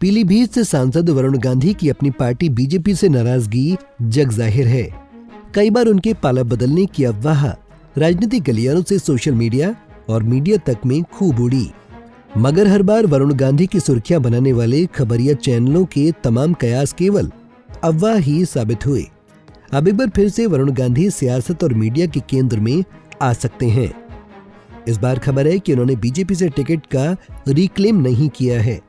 पीलीभीत से सांसद वरुण गांधी की अपनी पार्टी बीजेपी से नाराजगी जग जाहिर है। कई बार उनके पाला बदलने की अफवाह राजनीतिक गलियारों से सोशल मीडिया और मीडिया तक में खूब उड़ी, मगर हर बार वरुण गांधी की सुर्खियां बनाने वाले खबरिया चैनलों के तमाम कयास केवल अफवाह ही साबित हुए। अब एक बार फिर से वरुण गांधी सियासत और मीडिया के केंद्र में आ सकते हैं। इस बार खबर है कि उन्होंने बीजेपी से टिकट का रिक्लेम नहीं किया है।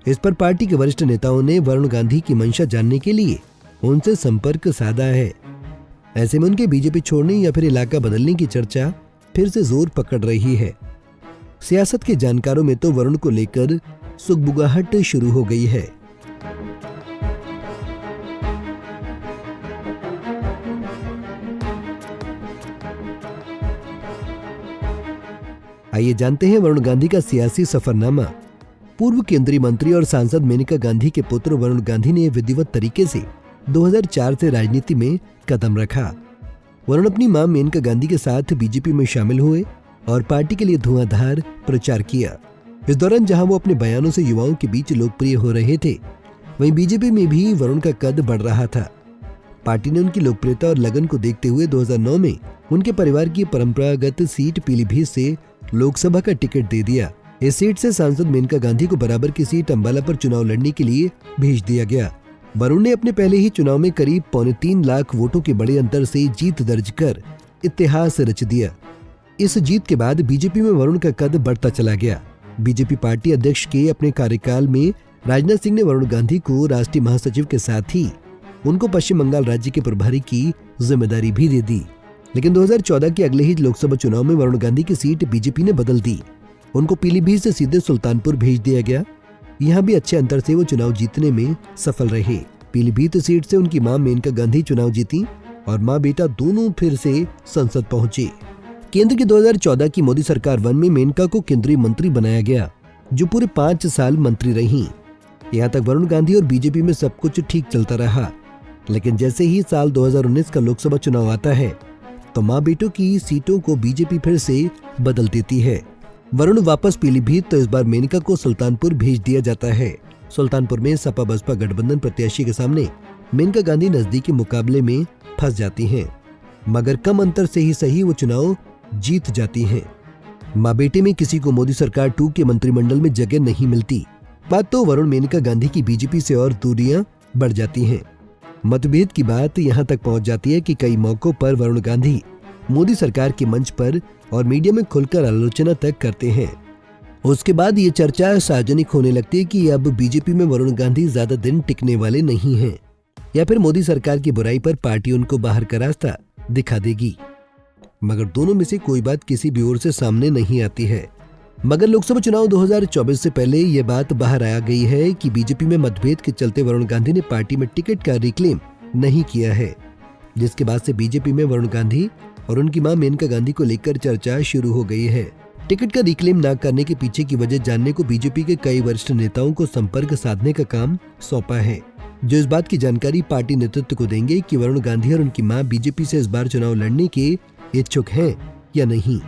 इस पर पार्टी के वरिष्ठ नेताओं ने वरुण गांधी की मंशा जानने के लिए उनसे संपर्क साधा है। ऐसे में उनके बीजेपी छोड़ने या फिर इलाका बदलने की चर्चा फिर से जोर पकड़ रही है। सियासत के जानकारों में तो वरुण को लेकर सुगबुगाहट शुरू हो गई है। आइए जानते हैं वरुण गांधी का सियासी सफरनामा। पूर्व केंद्रीय मंत्री और सांसद मेनका गांधी के पुत्र वरुण गांधी ने विधिवत तरीके से 2004 से राजनीति में कदम रखा। वरुण अपनी मां मेनका गांधी के साथ बीजेपी में शामिल हुए और पार्टी के लिए धुआंधार प्रचार किया। इस दौरान जहां वो अपने बयानों से युवाओं के बीच लोकप्रिय हो रहे थे, वहीं बीजेपी में भी वरुण का कद बढ़ रहा था। पार्टी ने उनकी लोकप्रियता और लगन को देखते हुए 2009 में उनके परिवार की परंपरागत सीट पीलीभीत से लोकसभा का टिकट दे दिया। इस सीट से सांसद मेनका गांधी को बराबर की सीट अंबाला पर चुनाव लड़ने के लिए भेज दिया गया। वरुण ने अपने पहले ही चुनाव में करीब 3.25 लाख वोटों के बड़े अंतर से जीत दर्ज कर इतिहास रच दिया। इस जीत के बाद बीजेपी में वरुण का कद बढ़ता चला गया। बीजेपी पार्टी अध्यक्ष के अपने कार्यकाल में राजनाथ सिंह ने वरुण गांधी को राष्ट्रीय महासचिव के साथ ही उनको पश्चिम बंगाल राज्य के प्रभारी की जिम्मेदारी भी दे दी। लेकिन 2014 के अगले ही लोकसभा चुनाव में वरुण गांधी की सीट बीजेपी ने बदल दी। उनको पीलीभीत से सीधे सुल्तानपुर भेज दिया गया। यहाँ भी अच्छे अंतर से वो चुनाव जीतने में सफल रहे। पीलीभीत सीट से उनकी मां मेनका गांधी चुनाव जीती और मां बेटा दोनों फिर से संसद पहुंचे। केंद्र की 2014 की मोदी सरकार 1 में मेनका को केंद्रीय मंत्री बनाया गया, जो पूरे 5 साल मंत्री रहीं। यहाँ तक वरुण गांधी और बीजेपी में सब कुछ ठीक चलता रहा। लेकिन जैसे ही साल 2019 का लोकसभा चुनाव आता है, तो मां बेटों की सीटों को बीजेपी फिर से बदल देती है। वरुण वापस पीलीभीत तो इस बार मेनका को सुल्तानपुर भेज दिया जाता है। सुल्तानपुर में सपा बसपा गठबंधन प्रत्याशी के सामने मेनका गांधी नजदीकी मुकाबले में फंस जाती हैं, मगर कम अंतर से ही सही वो चुनाव जीत जाती हैं। मां बेटे में किसी को मोदी सरकार 2 के मंत्रिमंडल में जगह नहीं मिलती। बात तो वरुण मेनका गांधी की बीजेपी से और दूरियां बढ़ जाती हैं। मतभेद की बात यहाँ तक पहुँच जाती है कि कई मौकों पर वरुण गांधी मोदी सरकार के मंच पर और मीडिया में खुलकर आलोचना तक करते हैं। उसके बाद ये चर्चा सार्वजनिक होने लगती है कि अब बीजेपी में वरुण गांधी ज्यादा दिन टिकने वाले नहीं हैं, या फिर मोदी सरकार की बुराई पर पार्टी उनको बाहर का रास्ता दिखा देगी। मगर दोनों में से कोई बात किसी भी ओर से सामने नहीं आती है। मगर लोकसभा चुनाव 2024 से पहले ये बात बाहर आ गई है कि बीजेपी में मतभेद के चलते वरुण गांधी ने पार्टी में टिकट का रिक्लेम नहीं किया है, जिसके बाद से बीजेपी में वरुण गांधी और उनकी मां मेनका गांधी को लेकर चर्चा शुरू हो गई है। टिकट का रिक्लेम न करने के पीछे की वजह जानने को बीजेपी के कई वरिष्ठ नेताओं को संपर्क साधने का काम सौंपा है, जो इस बात की जानकारी पार्टी नेतृत्व को देंगे कि वरुण गांधी और उनकी मां बीजेपी से इस बार चुनाव लड़ने के इच्छुक हैं या नहीं।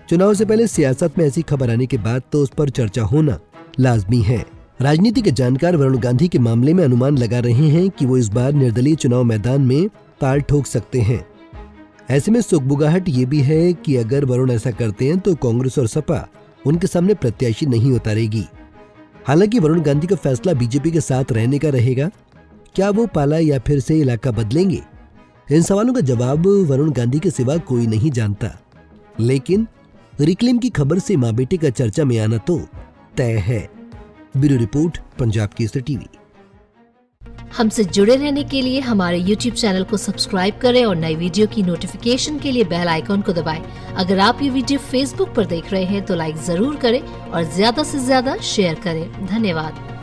चुनाव से पहले सियासत में ऐसी खबर आने के बाद तो उस पर चर्चा होना लाजमी है। राजनीति के जानकार वरुण गांधी के मामले में अनुमान लगा रहे हैं कि वो इस बार निर्दलीय चुनाव मैदान में ताल ठोक सकते हैं। ऐसे में सुगबुगाहट ये भी है कि अगर वरुण ऐसा करते हैं तो कांग्रेस और सपा उनके सामने प्रत्याशी नहीं उतारेगी। हालांकि वरुण गांधी का फैसला बीजेपी के साथ रहने का रहेगा। क्या वो पाला या फिर से इलाका बदलेंगे? इन सवालों का जवाब वरुण गांधी के सिवा कोई नहीं जानता। लेकिन रिक्लेम की खबर से मां बेटे का चर्चा में आना तो तय है। Bureau report, Punjab Kesari TV. हमसे जुड़े रहने के लिए हमारे YouTube चैनल को सब्सक्राइब करें और नई वीडियो की नोटिफिकेशन के लिए बेल आइकॉन को दबाएं। अगर आप ये वीडियो Facebook पर देख रहे हैं तो लाइक जरूर करें और ज्यादा से ज्यादा शेयर करें। धन्यवाद।